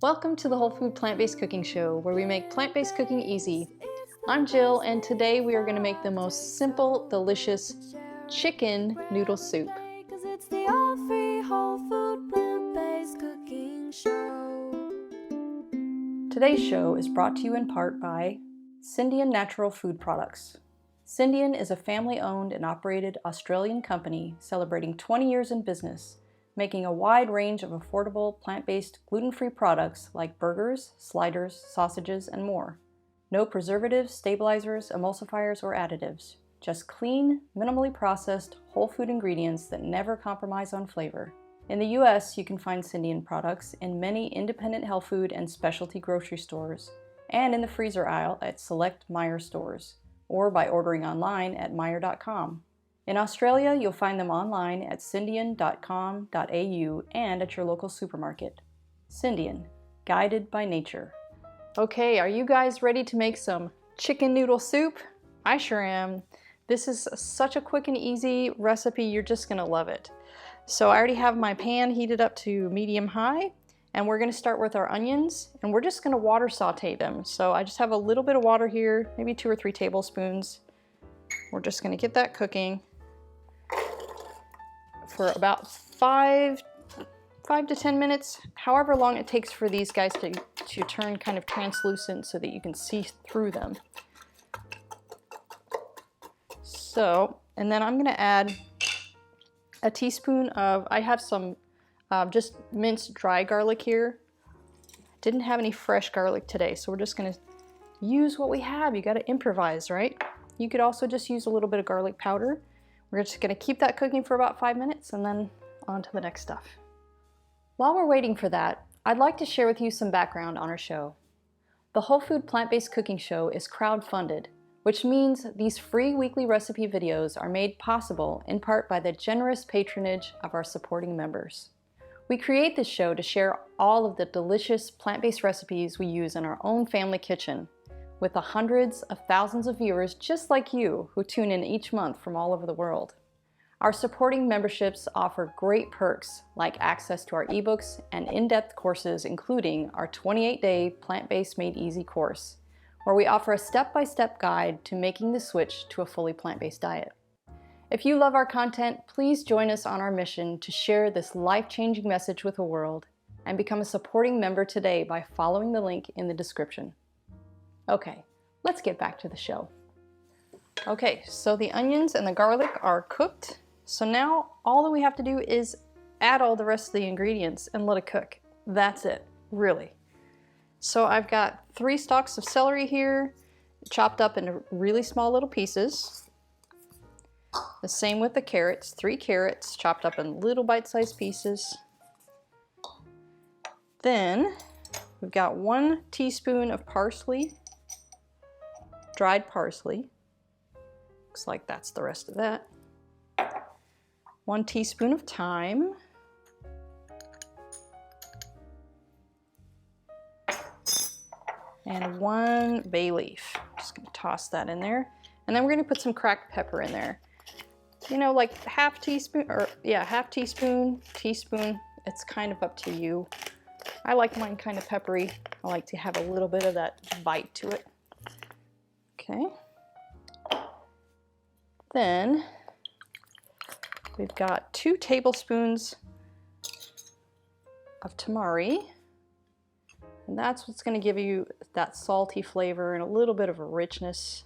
Welcome to the Whole Food Plant-Based Cooking Show, where we make plant-based cooking easy. I'm Jill, and today we are going to make the most simple, delicious chicken noodle soup. It's the all-free whole food plant-based cooking show. Today's show is brought to you in part by Scindian Natural Food Products. Scindian is a family-owned and operated Australian company celebrating 20 years in business, making a wide range of affordable plant-based gluten-free products like burgers, sliders, sausages, and more. No preservatives, stabilizers, emulsifiers, or additives. Just clean, minimally processed, whole food ingredients that never compromise on flavor. In the US, you can find Scindian products in many independent health food and specialty grocery stores, and in the freezer aisle at select Meijer stores, or by ordering online at meijer.com. In Australia, you'll find them online at scindian.com.au and at your local supermarket. Scindian, guided by nature. Okay, are you guys ready to make some chicken noodle soup? I sure am. This is such a quick and easy recipe, you're just gonna love it. So I already have my pan heated up to medium-high, and we're gonna start with our onions, and we're just gonna water saute them. So I just have a little bit of water here, maybe 2 or 3 tablespoons. We're just gonna get that cooking for about 5 to 10 minutes, however long it takes for these guys to turn kind of translucent so that you can see through them. So, and then I'm gonna add a teaspoon of, I have some just minced dry garlic here. Didn't have any fresh garlic today, so we're just gonna use what we have. You gotta improvise, right? You could also just use a little bit of garlic powder. We're just gonna keep that cooking for about 5 minutes and then on to the next stuff. While we're waiting for that, I'd like to share with you some background on our show. The Whole Food Plant-Based Cooking Show is crowd-funded, which means these free weekly recipe videos are made possible in part by the generous patronage of our supporting members. We create this show to share all of the delicious plant-based recipes we use in our own family kitchen, with the hundreds of thousands of viewers just like you who tune in each month from all over the world. Our supporting memberships offer great perks like access to our ebooks and in-depth courses, including our 28-day Plant-Based Made Easy course, where we offer a step-by-step guide to making the switch to a fully plant-based diet. If you love our content, please join us on our mission to share this life-changing message with the world and become a supporting member today by following the link in the description. Okay, let's get back to the show. Okay, so the onions and the garlic are cooked. So now all that we have to do is add all the rest of the ingredients and let it cook. That's it, really. So I've got 3 stalks of celery here, chopped up into really small little pieces. The same with the carrots, 3 carrots chopped up in little bite-sized pieces. Then we've got 1 teaspoon of parsley, dried parsley. Looks like that's the rest of that. 1 teaspoon of thyme. And 1 bay leaf. Just gonna toss that in there. And then we're gonna put some cracked pepper in there. You know, like half teaspoon, teaspoon. It's kind of up to you. I like mine kind of peppery. I like to have a little bit of that bite to it. Okay. Then we've got 2 tablespoons of tamari. And that's what's going to give you that salty flavor and a little bit of a richness.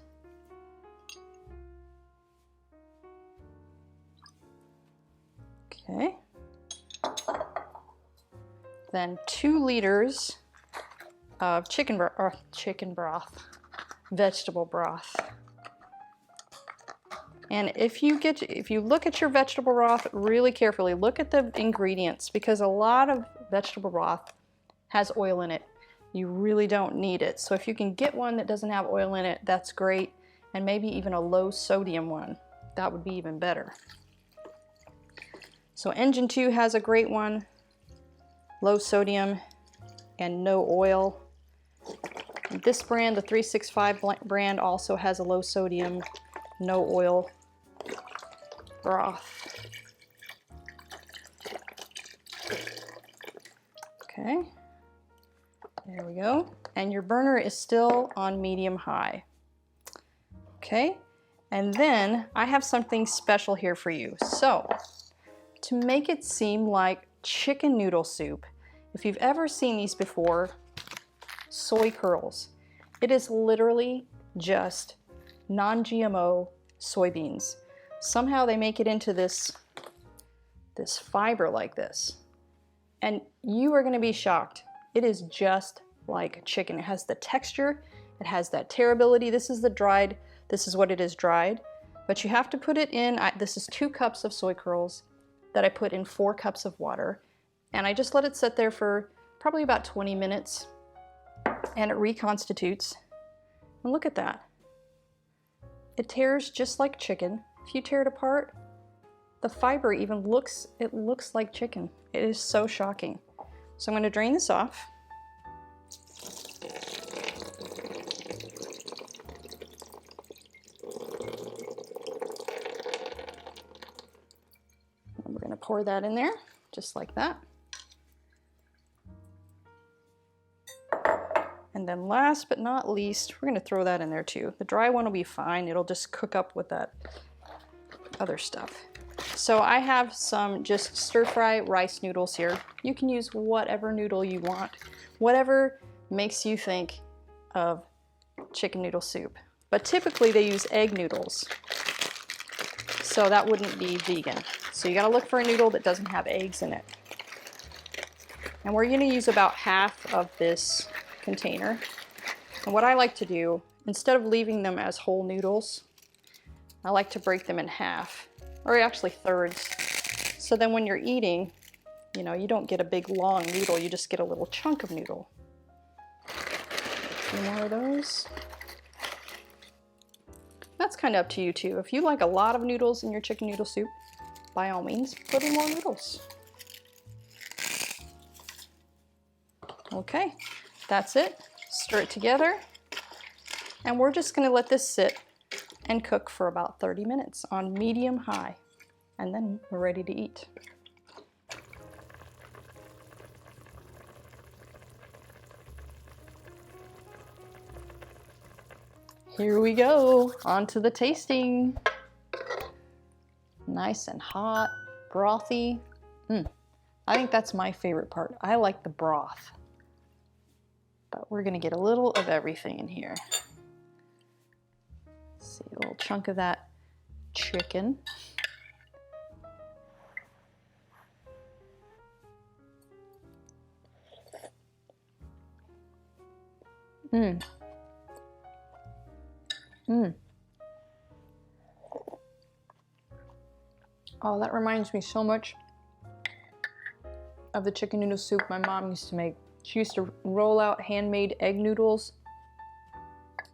Okay. Then 2 liters of vegetable broth. And if you look at your vegetable broth really carefully, look at the ingredients, because a lot of vegetable broth has oil in it. You really don't need it. So if you can get one that doesn't have oil in it, that's great. And maybe even a low sodium one. That would be even better. So Engine 2 has a great one. Low sodium and no oil. And this brand, the 365 brand, also has a low sodium, no oil broth. Okay. There we go. And your burner is still on medium high. Okay, and then I have something special here for you. So, to make it seem like chicken noodle soup, if you've ever seen these before, soy curls, it is literally just non-GMO soybeans. Somehow they make it into this fiber like this. And you are gonna be shocked. It is just like chicken. It has the texture, it has that tearability. This is the dried, this is what it is dried. But you have to put it in, this is 2 cups of soy curls that I put in 4 cups of water. And I just let it sit there for probably about 20 minutes. And it reconstitutes. And look at that. It tears just like chicken. If you tear it apart, the fiber even looks like chicken. It is so shocking. So I'm going to drain this off. And we're going to pour that in there, just like that. And then last but not least, we're going to throw that in there too. The dry one will be fine. It'll just cook up with that other stuff. So I have some just stir-fry rice noodles here. You can use whatever noodle you want, whatever makes you think of chicken noodle soup. But typically they use egg noodles, so that wouldn't be vegan. So you gotta look for a noodle that doesn't have eggs in it. And we're gonna use about half of this container. And what I like to do, instead of leaving them as whole noodles, I like to break them in half, or actually thirds. So then when you're eating, you know, you don't get a big long noodle, you just get a little chunk of noodle. A few more of those. That's kind of up to you too. If you like a lot of noodles in your chicken noodle soup, by all means, put in more noodles. Okay, that's it. Stir it together. And we're just gonna let this sit and cook for about 30 minutes on medium high. And then we're ready to eat. Here we go, on to the tasting. Nice and hot, brothy. I think that's my favorite part. I like the broth. But we're gonna get a little of everything in here. Let's see, a little chunk of that chicken. Oh, that reminds me so much of the chicken noodle soup my mom used to make. She used to roll out handmade egg noodles.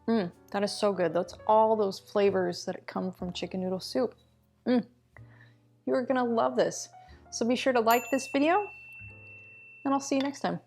That is so good. That's all those flavors that come from chicken noodle soup. You are gonna love this. So be sure to like this video, and I'll see you next time.